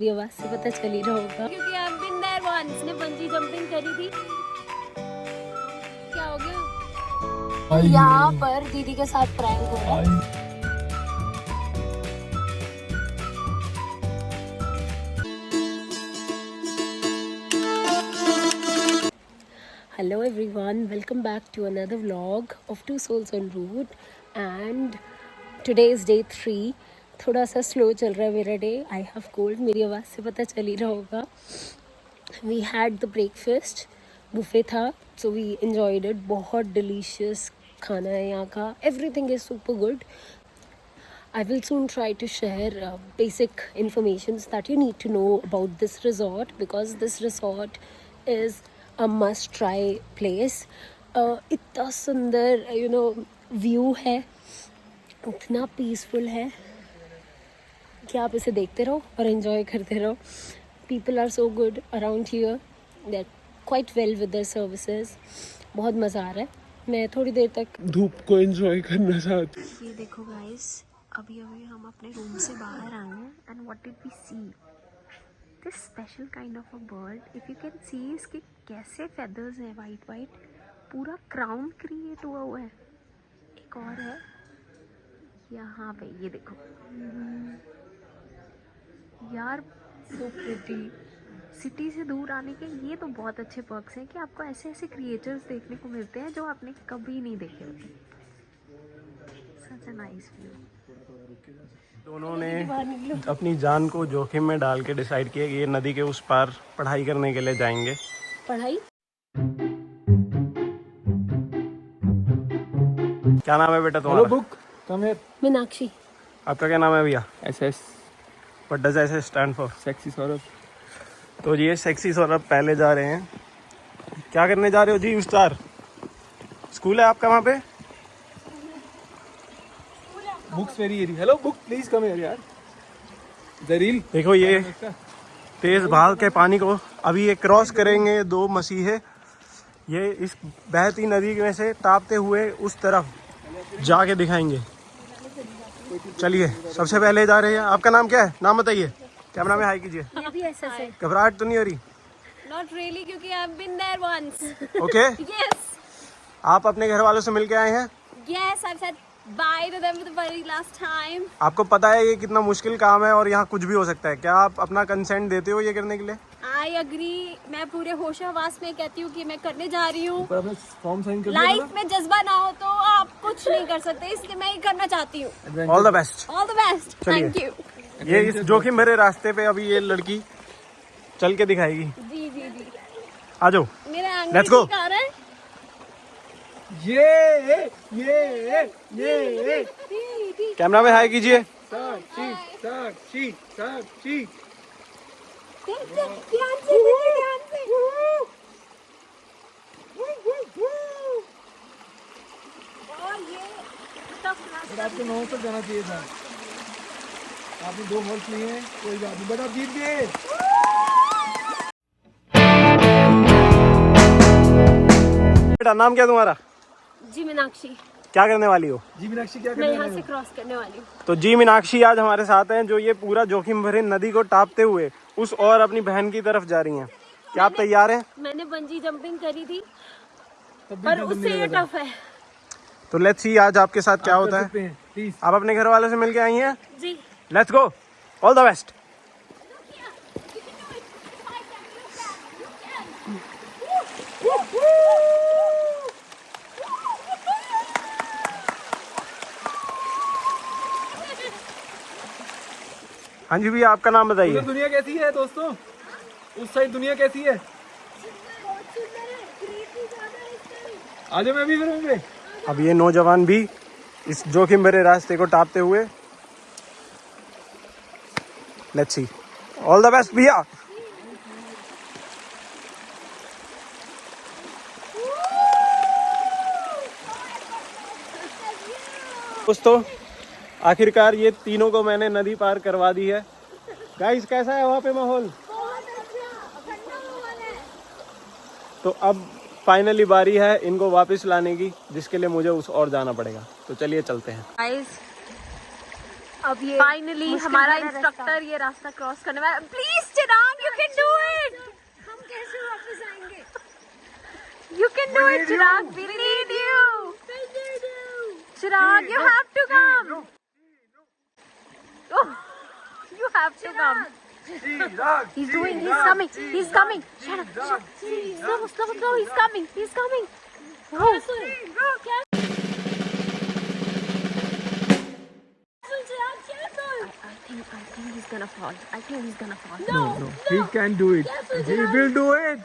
मेरी आवाज से पता चल ही रहा होगा क्योंकि I've been there once। ने बंजी जंपिंग करी थी। क्या हो गया? यहाँ पर दीदी के साथ प्रैंक हो रहा है। Hello everyone, welcome back to another vlog of Two Souls en Route and today is day 3। थोड़ा सा स्लो चल रहा है मेरा डे। आई हैव कोल्ड, मेरी आवाज़ से पता चल ही रहा होगा। We had the breakfast, buffet था, सो वी एंजॉयड इट। बहुत डिलीशियस खाना है यहाँ का, everything is super good. I will soon try to share basic informations that you need to know about this resort because this resort is a must try place। इतना सुंदर view है, इतना peaceful है कि आप इसे देखते रहो और एंजॉय करते रहो। People are so good around here, they are quite well with their services. बहुत मज़ा आ रहा है। मैं थोड़ी देर तक धूप को एंजॉय करना चाहती हूँ। ये देखो गाइस, अभी हम अपने रूम से बाहर आए हैं and what did we see, this special kind of a bird. If you can see इसके कैसे फेदर्स हैं, वाइट वाइट, पूरा क्राउन क्रिएट हुआ है। एक और है यहाँ पे, ये देखो यार, सो प्रिटी। सिटी से दूर आने के ये तो बहुत अच्छे पर्क्स हैं कि आपको ऐसे ऐसे क्रिएचर्स देखने को मिलते हैं जो आपने कभी नहीं देखे होते। सच अ नाइस व्यू। दोनों ने अपनी जान को जोखिम में डाल के डिसाइड किया कि ये नदी के उस पार पढ़ाई करने के लिए जाएंगे। पढ़ाई? क्या नाम है बेटा तुम्हारा? बुक कम है। मीनाक्षी। आपका क्या नाम है भैया? SS what does SS stand for? Sexy Saurabh. तो ये सेक्सी सौरभ पहले जा रहे हैं। क्या करने जा रहे हो जी? उस्तार स्कूल है आपका वहाँ पे? बुक्स वेरी एरी। हेलो बुक प्लीज कम हियर यार। दरील देखो ये तेज भाग के पानी को अभी ये क्रॉस करेंगे दो मसीहे। ये इस बहती नदी में से तापते हुए उस तरफ जाके दिखाएंगे। चलिए सबसे पहले जा रहे हैं। आपका नाम क्या है? नाम बताइए। कैमरा में हाई कीजिए। ये भी ऐसा है। घबराहट तो नहीं हो रही? Not really, क्योंकि I've been there once। Okay Yes, आप अपने घर वालों से मिलके आए हैं? yes, I've said bye to them for the very last time। आपको पता है ये कितना मुश्किल काम है और यहाँ कुछ भी हो सकता है। क्या आप अपना कंसेंट देते हो ये करने के लिए? I agree। मैं पूरे होश हवास में कहती हूँ कि मैं करने जा रही हूँ। पर अपने फॉर्म साइन कर लाइफ में जज्बा ना हो तो आप कुछ नहीं कर सकते, इसलिए मैं ही करना चाहती हूँ। All the best. All the best. चलिए। Thank you. ये इस जोखिम भरे रास्ते पे अभी ये लड़की चल के दिखाएगी। जी जी जी, आ जाओ। मेरा Let's go। आ रहा है। ये कैमरा में हाई कीजिए। साक्षी साक्षी साक्षी। ध्यान से, ध्यान से। और ये टफ रास्ता। आपको 9 तक जाना चाहिए था। आपने 2 हॉल्स लिए हैं, कोई बात नहीं, बट आप जीत गए। बेटा नाम क्या तुम्हारा? जी मीनाक्षी। क्या करने वाली हो? जी मीनाक्षी क्या मैं करने यहाँ वाले से हो? क्रॉस करने वाली हूँ। तो जी मीनाक्षी आज हमारे साथ हैं, जो ये पूरा जोखिम भरे नदी को टापते हुए उस और अपनी बहन की तरफ जा रही हैं। क्या आप तैयार हैं? मैंने बंजी जंपिंग करी थी, तब भी पर इतना उससे ये टफ है। तो लेट्स सी आज आपके साथ क्या होता है। प्लीज। आप अपने घर वालों से मिलके आई हैं? जी। Let's go. All the best. हाँ जी भैया, आपका नाम बताइए। उधर दुनिया कैसी है दोस्तों? उस साइड दुनिया कैसी है? आज मैं भी करूँगे। अब ये नौजवान भी इस जोखिम भरे रास्ते को टापते हुए। Let's see. All the best भैया। दोस्तों आखिरकार ये तीनों को मैंने नदी पार करवा दी है। गाइस कैसा है वहाँ पे माहौल? तो अब फाइनली बारी है इनको वापस लाने की, जिसके लिए मुझे उस और जाना पड़ेगा। तो चलिए चलते हैं। गाइस अब ये फाइनली हमारा इंस्ट्रक्टर ये रास्ता क्रॉस करने वाला। Please Chirag, you can do it. हम कैसे वापस आएंगे? You can do it, Chirag. We need you. Chirag, you have to come. Oh, you have to come. He's doing. He's coming. He's coming. Shut up. Shut up. Slow. He's coming. He's coming. Oh. I think he's gonna fall. I think he's gonna fall. No. He can do it. He will do it.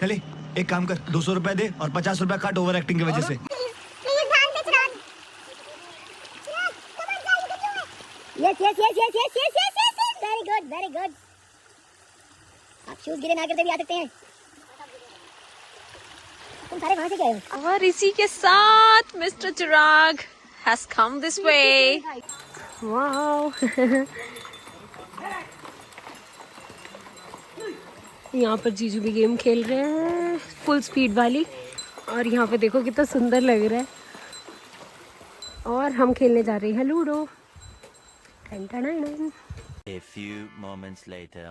चले एक काम कर, 200 रुपए दे और 50 रुपए काट over acting की वजह से। Yes. Very good. आप शूज गिरे ना करते भी आ सकते हैं। तुम सारे वहाँ से गए हो? और इसी के साथ mister Chirag has come this way. Wow. यहाँ पर जीजू भी गेम खेल रहे हैं फुल स्पीड वाली, और यहाँ पे देखो कितना सुंदर लग रहा है। और हम खेलने जा रहे हैं ludo. A few moments later.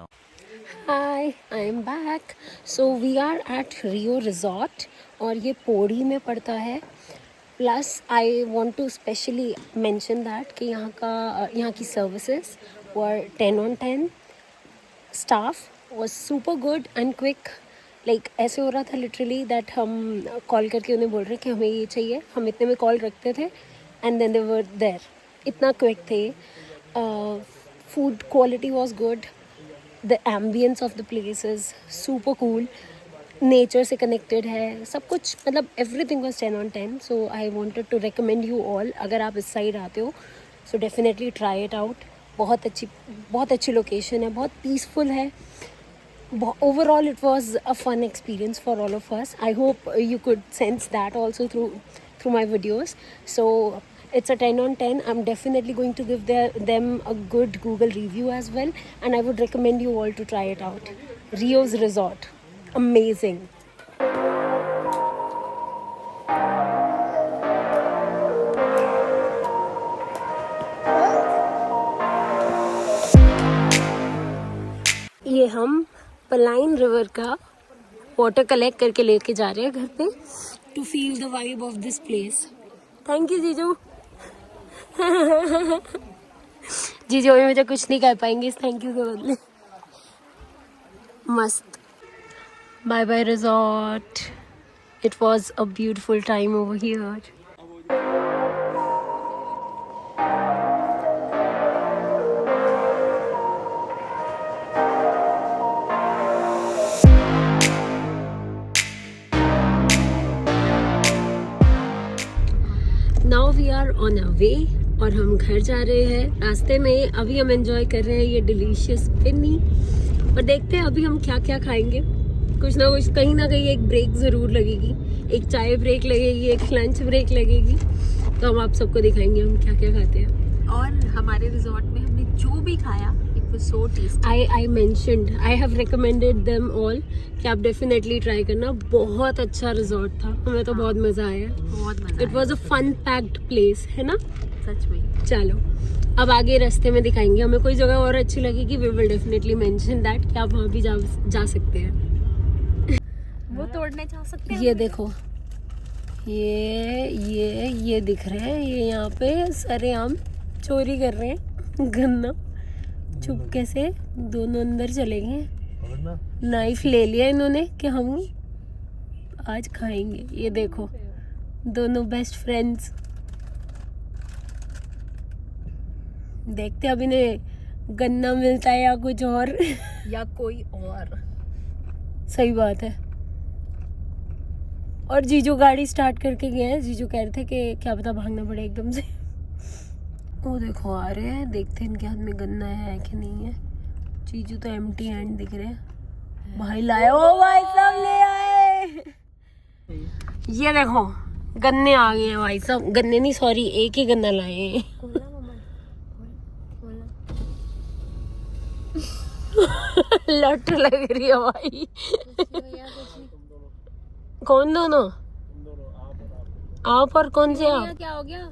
Hi, I am back. So we are at Rio Resort और ये पौड़ी में पड़ता है। Plus I want to specially mention that कि यहाँ की services were 10 on 10। Staff was super good and quick. Like ऐसे हो रहा था लिटरली दैट हम कॉल करके उन्हें बोल रहे कि हमें ये चाहिए, हम इतने में कॉल रखते थे and then they were there. इतना क्विक थे। Food quality was good, the ambience of the place is super cool, nature से कनेक्टेड है सब कुछ, मतलब everything was 10 on 10। So I wanted to recommend you all, अगर आप इस साइड आते हो so definitely try it out. बहुत अच्छी लोकेशन है, बहुत पीसफुल है। Overall it was a fun experience for all of us. I hope you could sense that also through my videos. So it's a 10 on 10. I'm definitely going to give them a good Google review as well, and I would recommend you all to try it out. Rio's Resort, amazing. ये हम पलाइन river का water collect करके लेके जा रहे हैं घर पे to feel the vibe of this place. Thank you जीजू। जीजू अभी मुझे कुछ नहीं कह पाएंगे इस थैंक यू के बदले। मस्त। Bye bye resort. It was a beautiful time over here. Now we are on a way और हम घर जा रहे हैं। रास्ते में अभी हम एंजॉय कर रहे हैं ये डिलीशियस पिन्नी, और देखते हैं अभी हम क्या क्या खाएंगे। कुछ ना कुछ, कहीं ना कहीं एक ब्रेक ज़रूर लगेगी, एक चाय ब्रेक लगेगी, एक लंच ब्रेक लगेगी, तो हम आप सबको दिखाएंगे हम क्या क्या खाते हैं। और हमारे रिजॉर्ट में हमने जो भी खाया it was so tasty. I mentioned, I have recommended them all कि आप डेफिनेटली ट्राई करना। बहुत अच्छा रिजॉर्ट था, हमें तो बहुत मज़ा आया। बहुत मजा it was a fun packed place, है ना? सच में। चलो अब आगे रास्ते में दिखाएंगे, हमें कोई जगह और अच्छी लगेगी we will definitely mention that कि आप वहाँ भी जा सकते हैं। वो तोड़ने जा सकते हैं। ये देखो, ये दिख रहे हैं, ये यहाँ पे सरेआम चोरी कर रहे हैं गन्ना। चुपके से दोनों अंदर चले गए, नाइफ ले लिया इन्होंने कि हम आज खाएंगे। ये देखो दोनों बेस्ट फ्रेंड्स। देखते अब इन्हें गन्ना मिलता है या कुछ और या कोई और। सही बात है। और जीजू गाड़ी स्टार्ट करके गए हैं। जीजू कह रहे थे कि क्या पता भागना पड़े एकदम से। वो देखो आ रहे हैं, देखते हैं इनके हाथ में गन्ना है कि नहीं है। जीजू तो एम्प्टी हैंड दिख रहे हैं। भाई लाए, ओ भाई साहब ले आए। ये देखो गन्ने आ गए हैं भाई साहब। गन्ने नहीं, सॉरी, एक ही गन्ना लाए हैं। लट लग रही है भाई। कौन दोनों? आप और कौन से आप? क्या हो गया?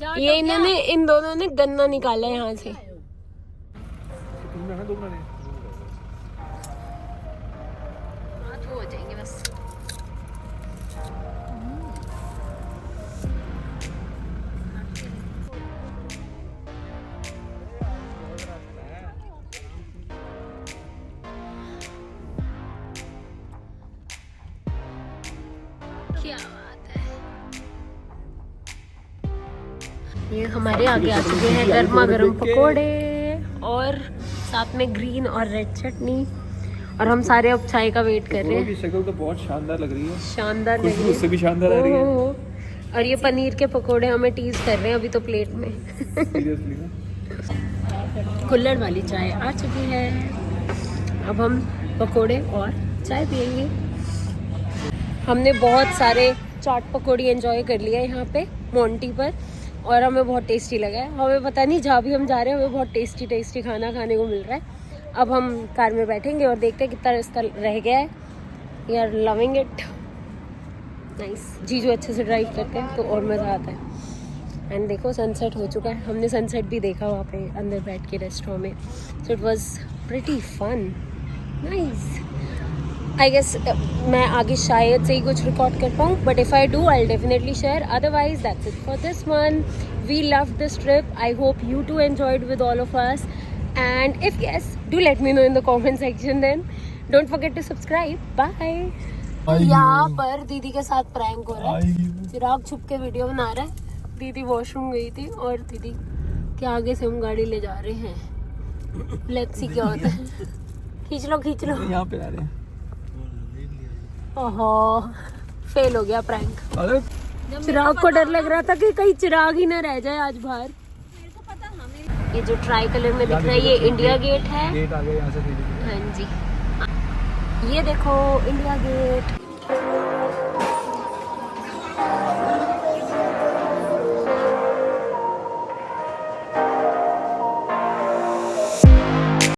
ये इन्होंने इन दोनों ने गन्ना निकाला है यहाँ से। हो जाएंगे बस। क्या बात है। ये हमारे आगे आ चुके हैं गर्मा गर्म पकोड़े और साथ में ग्रीन और रेड चटनी, और हम सारे अब चाय का वेट कर रहे हैं। शक्ल तो बहुत शानदार लग रही है, शानदार लग रही है, उससे भी शानदार आ रही है। और ये पनीर के पकोड़े हमें टीज कर रहे हैं अभी तो प्लेट में। सीरियसली ना। कुल्हड़ वाली चाय आ चुकी है, अब हम पकोड़े और चाय पियेंगे। हमने बहुत सारे चाट पकौड़ी एंजॉय कर लिया यहाँ पे मोंटी पर, और हमें बहुत टेस्टी लगा है। हमें पता नहीं जहाँ भी हम जा रहे हैं हमें बहुत टेस्टी खाना खाने को मिल रहा है। अब हम कार में बैठेंगे और देखते हैं कितना रास्ता रह गया है। We are loving it, nice. जीजू अच्छे से ड्राइव करते हैं तो और मज़ा आता है। एंड देखो सनसेट हो चुका है, हमने सनसेट भी देखा वहाँ पे अंदर बैठ के रेस्टोरेंट में। So it was pretty fun, nice. I guess मैं आगे शायद से ही कुछ रिकॉर्ड कर पाऊँ, but if I do I definitely share. Otherwise that's it for this one. We love this trip, I hope you too enjoyed with all of us, and if yes, do let me know in the comment section then. Don't forget to subscribe. Bye. यहाँ पर दीदी के साथ prank हो रहा है। चिराग छुप के वीडियो बना रहा है। दीदी वॉशरूम गई थी और दीदी के आगे से हम गाड़ी ले जा रहे हैं। लेट्स सी क्या होता है। खींच लो यहाँ पे आ रहे हैं। ओहो, फेल हो गया प्रैंक। अरे चिराग को डर लग रहा था कि कहीं चिराग ही ना रह जाए आज बाहर। ये जो ट्राई कलर में दिख रहा है ये इंडिया गेट है। गेट आ गया यहाँ से। हाँ जी, ये देखो इंडिया गेट।